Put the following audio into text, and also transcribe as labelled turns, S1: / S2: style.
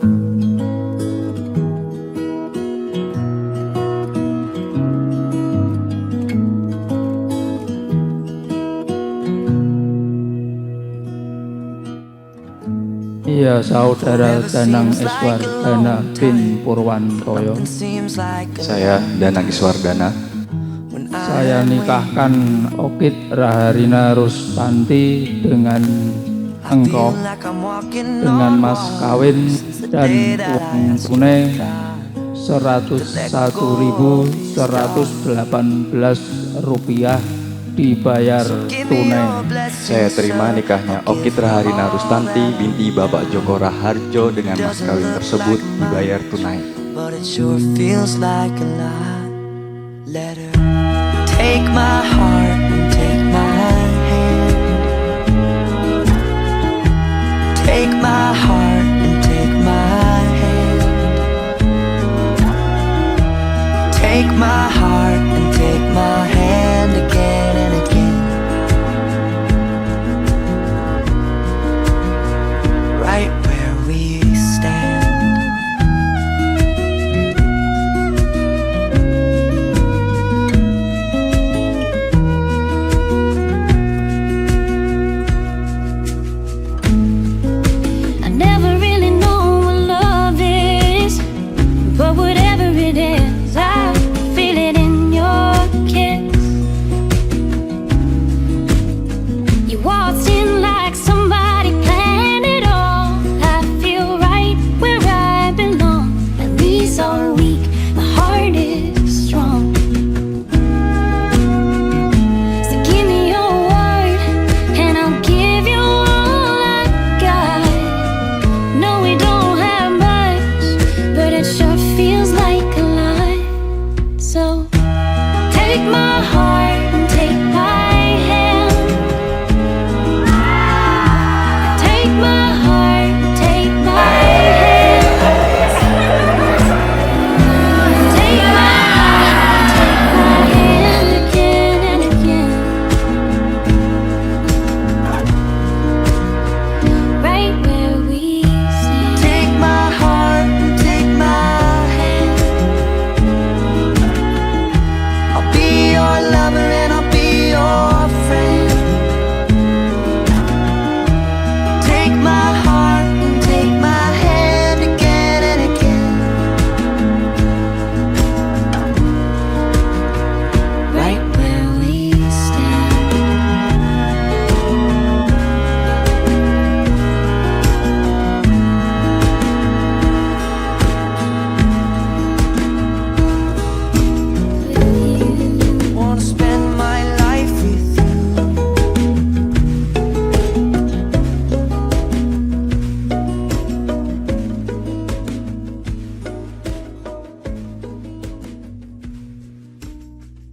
S1: Iya, saudara Dhanang Iswardana bin Purwantoyo.
S2: Saya Dhanang Iswardana.
S1: Saya nikahkan Okkit Raharina Rustanti dengan engkau dengan mas kawin dan uang tunai 101.118 rupiah dibayar tunai.
S2: Saya terima nikahnya Okkit Raharina Rustanti binti Bapak Joko Raharjo dengan mas kawin tersebut dibayar tunai.
S3: Take my heart and take my hand. Take my heart.